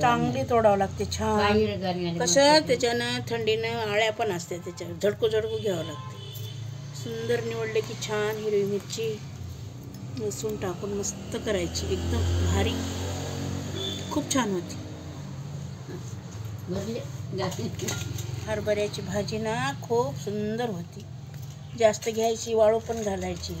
चांगली तोडावं लागते छान. कसं त्याच्यानं थंडीनं आळ्या पण असते, त्याच्यावर झडकू झडकू घ्यावं लागते. सुंदर निवडले की छान हिरवी मिरची लसूण टाकून मस्त करायची, एकदम भारी, खूप छान होती. हरभऱ्याची भाजी ना खूप सुंदर होती. जास्त घ्यायची, वाळू पण घालायची.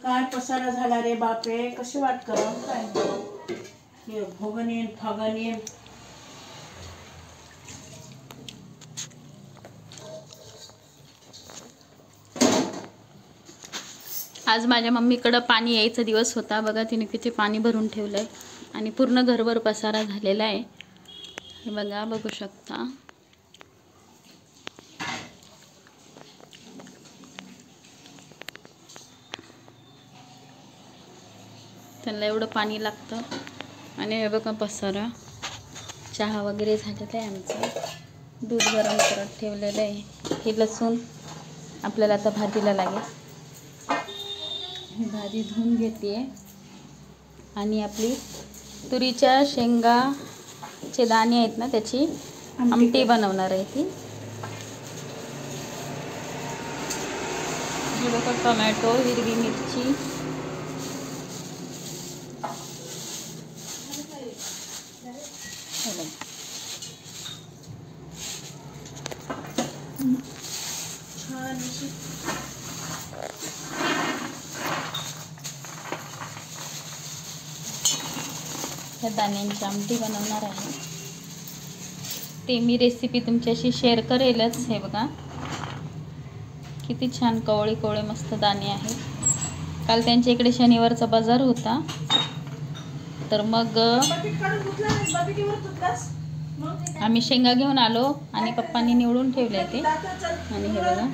काय पसारा झाला रे बापरे, कशी वाट करा काय हे भोगनेन फागनेन. आज माझ्या मम्मीकडं पाणी यायचा दिवस होता. बघा तिने किती पाणी भरून ठेवलंय आणि पूर्ण घरभर पसारा झालेला आहे. हे बघा, बघू शकता. त्यांना एवढं पाणी लागतं. आणि हे बघा पसारा. चहा वगैरे झालेला आहे आमचा. दूध गरम करत ठेवलेलं आहे. हे लसूण आपल्याला आता भाजीला लागेल. ही भाजी धुवून घेते आणि आपली तुरीच्या शेंगाचे दाणे आहेत ना, त्याची आमटी बनवणार आहे ती. हे बघा टोमॅटो, हिरवी मिरची, ह्या दाण्यांची आमटी बनवणार आहे. ते मी रेसिपी तुमच्याशी शेअर करेलच. हे बघा किती छान कवळे कवळे मस्त दाणे आहेत. काल त्यांच्या इकडे शनिवारचा बाजार होता, तर मग आम्ही शेंगा घेऊन आलो आणि पप्पांनी निवडून ठेवले ते. आणि हे बघा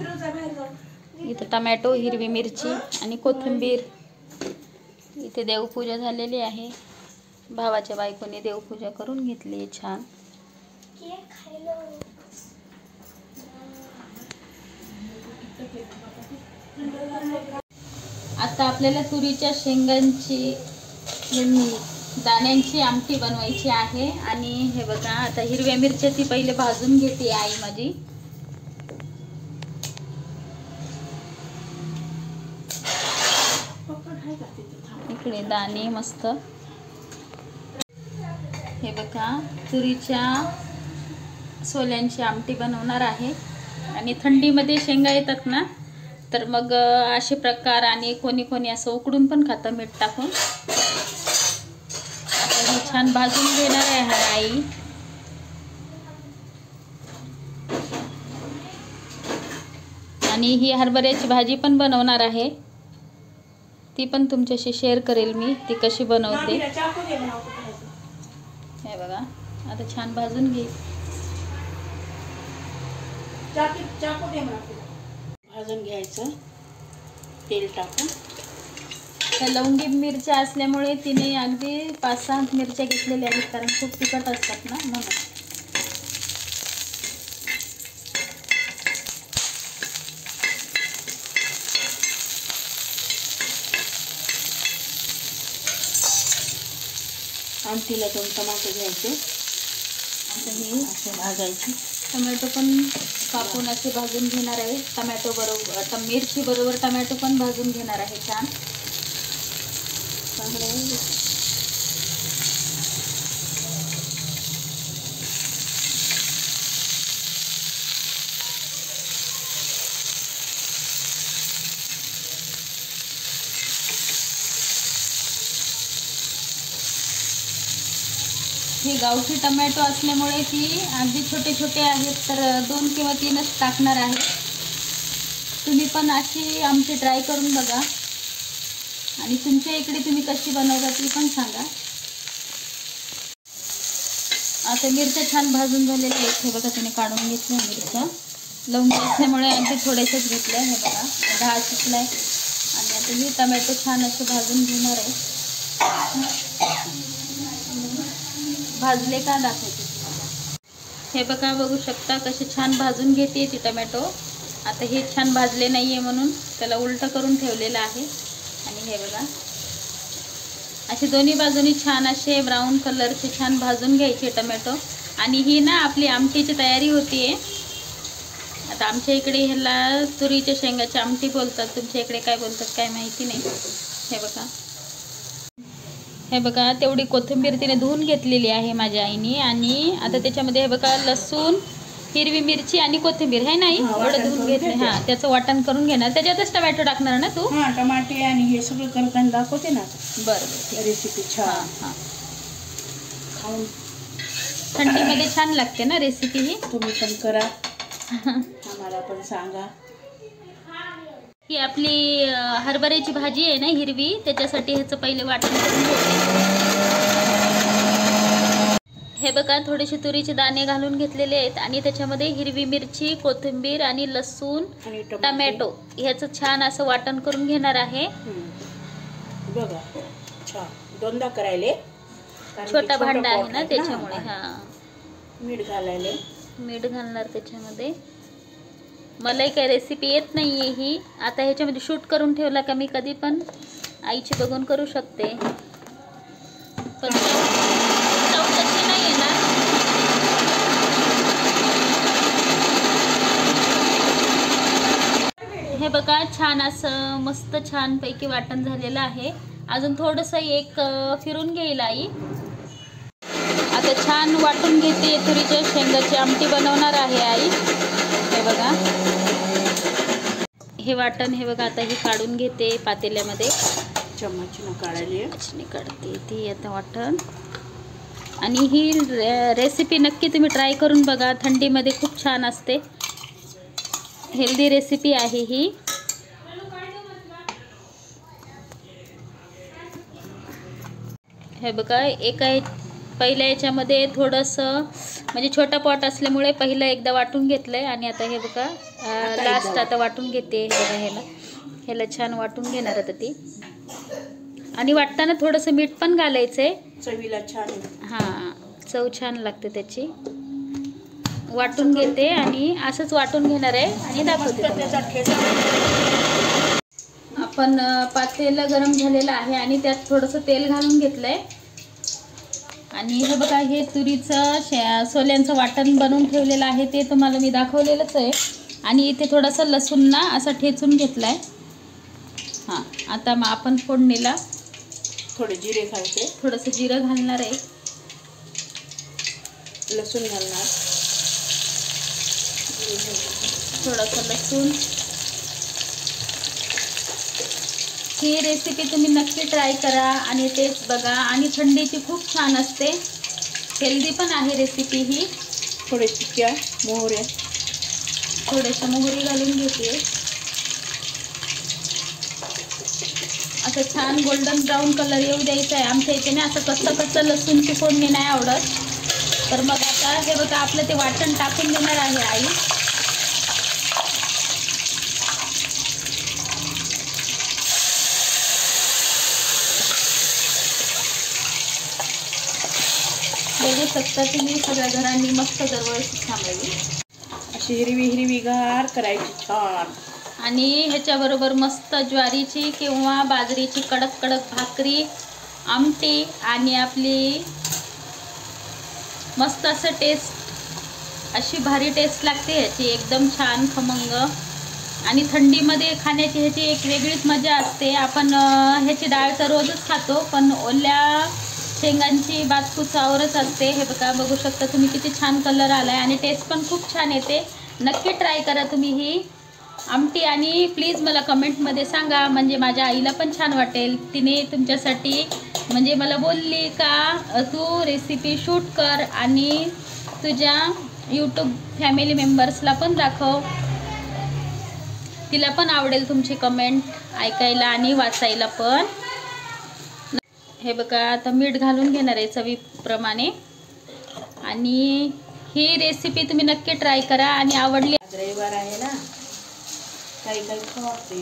इथं टमॅटो, हिरवी मिरची आणि कोथिंबीर. इथे देवपूजा झालेली आहे. भावाच्या बायकोने देवपूजा करून घेतली छान. आता आपल्याला तुरीच्या शेंगांची दाण्यांची आमटी बनवायची आहे. आणि हे बघा आता हिरव्या मिरच्या ती पहिले भाजून घेते आई माझी. इकडे दाणे मस्त. हे बघा तुरीच्या सोल्यांची आमटी बनवणार आहे. आणि थंडीमध्ये शेंगा येतात ना, तर मग असे प्रकार. आणि कोणी कोणी असं उकडून पण खातं मीठ टाकून. आता हे छान भाजून घेणार आहे आई. आणि ही हरभऱ्याची भाजी पण बनवणार आहे. ती पण तुमच्याशी शेअर करेल मी, ती कशी बनवते. हे बघा आता छान भाजून घे. भाजून घ्यायचं तेल टाकून. त्या लवंगी मिरच्या असल्यामुळे तिने अगदी 5-6 मिरच्या घेतलेल्या आहेत, कारण खूप तिखट असतात ना म्हणून. आमटीला 2 टमाटे घ्यायचे, आता हे असे भाजायचे. टमॅटो पण कापून असे भाजून घेणार आहे. टमॅटो बरोबर मिरची बरोबर टमॅटो पण भाजून घेणार आहे छान. चांगलं हे गावठी टमॅटो असल्यामुळे ती अगदी छोटे छोटे आहेत, तर 2 किंवा 3च टाकणार आहे. तुम्ही पण अशी आमची ट्राय करून बघा आणि तुमच्या इकडे तुम्ही कशी बनवता ती पण सांगा. आता मिरच्या छान भाजून झालेल्या आहेत. हे बघा तिने काढून घेतल्या मिरच्या. लवंगी असल्यामुळे आणखी थोड्याशाच घेतल्या. हे बघा 10 शिकलाय. आणि आता ही टमॅटो छान असं भाजून घेणार आहे. भाजले का दाखवते. हे बघा, बघू शकता कसे छान भाजून घेते ती टमॅटो. आता हे छान भाजले नाही आहे म्हणून त्याला उलटं करून ठेवलेलं आहे. आणि हे बघा असे दोन्ही बाजूनी छान असे ब्राऊन कलरचे छान भाजून घ्यायचे टमॅटो. आणि ही ना आपली आमटीची तयारी होती आहे. आता आमच्या इकडे ह्याला तुरीच्या शेंगाची आमटी बोलतात, तुमच्या इकडे काय बोलतात काय माहिती नाही. हे बघा तेवढी कोथिंबीर तिने धुवून घेतलेली आहे माझ्या आईने. आणि आता त्याच्यामध्ये हे बघा लसूण, हिरवी मिरची आणि कोथिंबीर आहे नाही एवढं धुवून घेतले. हां, त्याचं वाटण करून घेणार. त्याच्यातच टमॅटो टाकणार ना तू? हां, टमाटे आणि हे सगळं करताना दाखवते ना. बरं, रेसिपी छान. हां, खाऊन थंडीमध्ये छान लागते ना रेसिपी ही. तुम्ही पण करा, आम्हाला पण सांगा. ही आपली हरभऱ्याची भाजी आहे ना हिरवी, त्याच्यासाठी ह्याचं पहिले वाटण करून घेते. हे बघा थोडेसे तुरीचे दाणे घालून घेतलेले आहेत आणि त्याच्यामध्ये हिरवी मिरची, कोथिंबीर आणि लसूण, टमॅटो ह्याचं छान असं वाटण करून घेणार आहे. बघा छान 2दा करायले. छोटा भांडा आहे ना त्याच्यामुळे. हां, मीठ घालायले. मीठ घालणार त्याच्यामध्ये. मलाही काही रेसिपी येत नाही आहे ही. आता ह्याच्यामध्ये शूट करून ठेवला का मी कधी पण आईची बघून करू शकते. पण चव तशी नाही आहे ना. हे बघा छान असं मस्त छानपैकी वाटण झालेलं आहे. अजून थोडंसं एक फिरून घेईल आई. आता छान वाटून घेते. तुरीच्या शेंगाची आमटी बनवणार आहे आई. हे बघा हे वाटण, हे बघा आता हे काढून घेते पातेल्यामध्ये. चम्मचीनं काढायली काढते ती आता वाटण. आणि ही रेसिपी नक्की तुम्ही ट्राय करून बघा. थंडीमध्ये खूप छान असते. हेल्दी रेसिपी आहे ही. हे बघा एका पहिल्या याच्यामध्ये थोडंसं म्हणजे छोटा पॉट असल्यामुळे पहिलं एकदा वाटून घेतलंय. आणि आता हे बघा लास्ट आता वाटून घेते. हे बघा ह्याला छान वाटून घेणार आता ती. आणि वाटताना थोडंसं मीठ पण घालायचंय, चवीला छान. हां, चव छान लागते त्याची. वाटून घेते आणि असंच वाटून घेणार आहे आणि दाखवते. आपण पातेलं गरम झालेलं आहे आणि त्यात थोडंसं तेल घालून घेतलंय. आणि हे बघा हे तुरीचं सोल्यांचं वाटण बनवून ठेवलेलं आहे, ते तुम्हाला मी दाखवलेलंच आहे. आणि इथे थोडंसं लसूण ना असं ठेचून घेतलं आहे. हां, आता मग आपण फोडणीला थोडे जिरे घालते. थोडंसं जिरं घालणार आहे, लसूण घालणार, थोडंसं लसूण. ही रेसिपी तुम्ही नक्की ट्राय करा आणि तेच बघा. आणि थंडीची खूप छान असते, हेल्दी पण आहे रेसिपी ही. थोडे चिक्या मोहऱ्या, थोडेसे मोहरी घालून घेते. असं छान गोल्डन ब्राऊन कलर येऊ द्यायचा आहे. आमच्या इथे ना असं कच्चं लसूणची फोडणी नाही आवडत. तर मग आता हे बघा आपलं ते वाटण टाकून देणार आहे आई. शकता तुम्ही सगळ्या घरांनी मस्त दरवर्षी थांबावी. अशी हिरवीगार करायची छान. आणि ह्याच्याबरोबर मस्त ज्वारीची किंवा बाजरीची कडक कडक भाकरी, आमटी आणि आपली मस्त असं टेस्ट, अशी भारी टेस्ट लागते ह्याची, एकदम छान खमंग. आणि थंडीमध्ये खाण्याची ह्याची एक वेगळीच मजा असते. आपण ह्याची डाळ तर रोजच खातो, पण ओल्या शेंगांची बात कुछ औरच असते. हे बघा, बघू शकता तुम्ही किती छान कलर आला आहे आणि टेस्ट पण खूप छान येते. नक्की ट्राय करा तुम्ही ही आमटी आणि प्लीज मला कमेंटमध्ये सांगा, म्हणजे माझ्या आईला पण छान वाटेल. तिने तुमच्यासाठी म्हणजे मला बोलली का तू रेसिपी शूट कर आणि तुझ्या यूट्यूब फॅमिली मेंबर्सला पण दाखव, तिला पण आवडेल तुमची कमेंट ऐकायला आणि वाचायला पण. हे बघा, आता मीठ घालून घेणार आहे चवीप्रमाणे. आणि ही रेसिपी तुम्ही नक्की ट्राय करा आणि आवडली. रविवार आहे ना, काही खाते.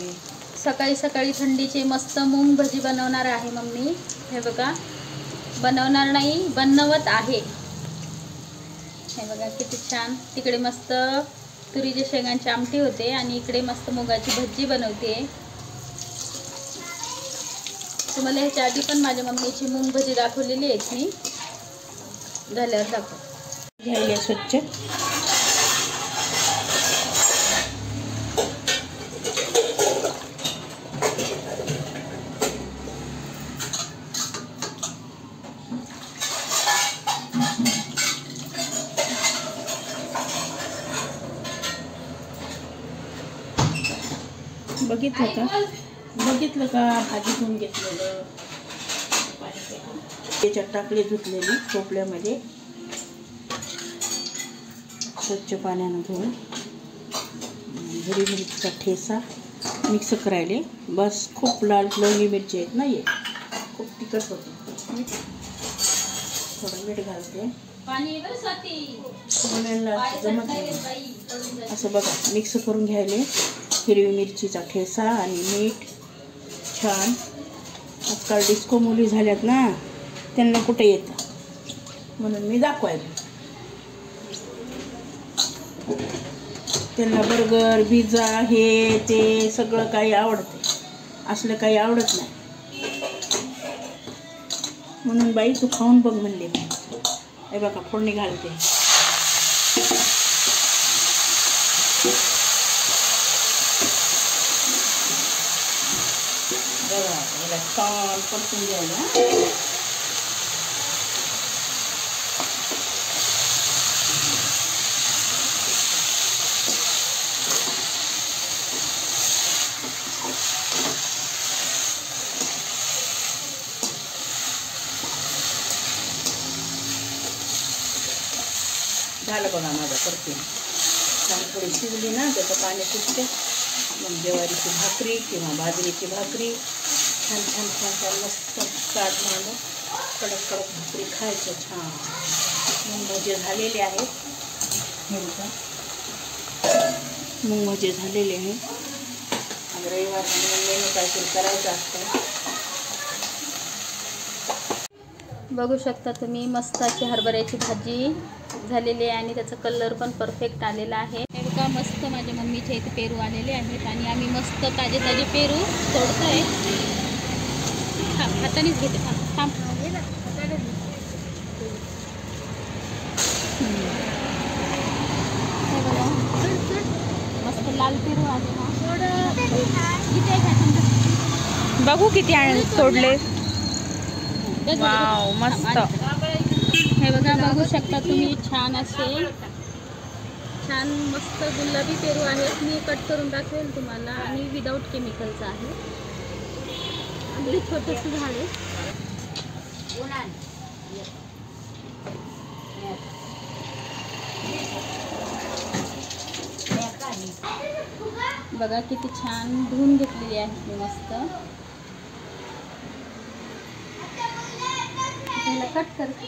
सकाळी सकाळी थंडीचे मस्त मूग भजी बनवणार आहे मम्मी. हे बघा, बनवणार नाही, बनवत आहे. हे बघा किती छान. तिकडे मस्त तुरीच्या शेंगांची आमटी होते आणि इकडे मस्त मुगाची भजी बनवते. तुम्हाला ह्याच्या आधी पण माझ्या मम्मीची मूग भजी दाखवलेली आहे मी, झाल्यावर दाखव. घ्यायला स्वच्छ. बघितलं का भाजी धुवून घेतलेलं, त्याच्यात टाकले धुतलेली टोपल्यामध्ये, स्वच्छ पाण्यानं धुवून. हिरवी मिरचीचा ठेसा मिक्स करायले. बस, खूप लाल लवंगी मिरची आहेत ना, ये खूप तिखट होते. थोडं मीठ घालते. जमत नाही असं. बघा, मिक्स करून घ्यायले हिरवी मिरचीचा ठेसा आणि मीठ छान. आजकाल डिस्को मुली झाल्यात ना, त्यांना कुठे येतं, म्हणून मी दाखवायला. त्यांना बर्गर, पिझ्झा, हे ते सगळं काही आवडते, असलं काही आवडत नाही. म्हणून बाई तू खाऊन बघ म्हणले. हे बघा, फोडणी घालते. बघा, याला छान परतून घ्यायला. झालं बघा माझं परतून. छान थोडी शिजली ना, त्याचं पाणी सुटते. मग ज्वारीची भाकरी किंवा बाजरीची भाकरी छान छान छान छान मस्त ताट मांडून कडक कडक भाकरी खायचं छान. मूग भजे झालेले आहेत. हे बघा, मूग भजे झालेले आहे. रविवार मेनू काहीतरी करायचं असतं. बघू शकता तुम्ही, मस्त अशी हरभऱ्याची भाजी झालेली आहे आणि त्याचा कलर पण परफेक्ट आलेला आहे. हे बघा, मस्त माझ्या मम्मीच्या इथे पेरू आलेले आहेत आणि आम्ही मस्त ताजे ताजे पेरू तोडतोय. हातानेच घेते. थांब. हे बघा, मस्त लाल पेरू आहे हा. बघू किती तोडले. वाव, मस्त. हे बघा, बघू शकता तुम्ही, छान असे छान मस्त गुलाबी पेरू आहेत. मी कट करून दाखवेल तुम्हाला आणि विदाऊट केमिकलचं आहे. अगदी छोटंसं झाड आहे. बघा किती छान धुवून घेतलेली आहे मी मस्त. कट करते.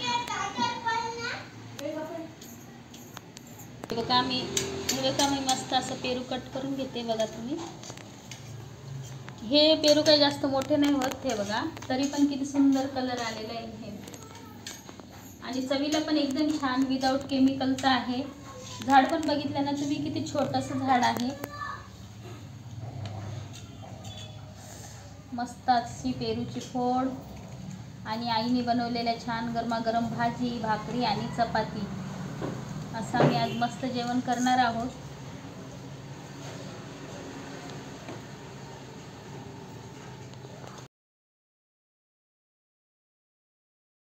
बघा मी मस्त असं पेरू कट करून घेते. बघा तुम्ही, हे पेरू काही जास्त मोठे नाही होत. हे बघा, तरी पण किती सुंदर कलर आलेला आहे हे. आणि चवीला पण एकदम छान, विदाऊट केमिकलचं आहे. झाड पण बघितलं ना तुम्ही, किती छोटंसं झाड आहे. मस्त अशी पेरूची फोड आणि आईने बनवलेल्या छान गरमागरम भाजी, भाकरी आणि चपाती असं आम्ही आज मस्त जेवण करणार आहोत.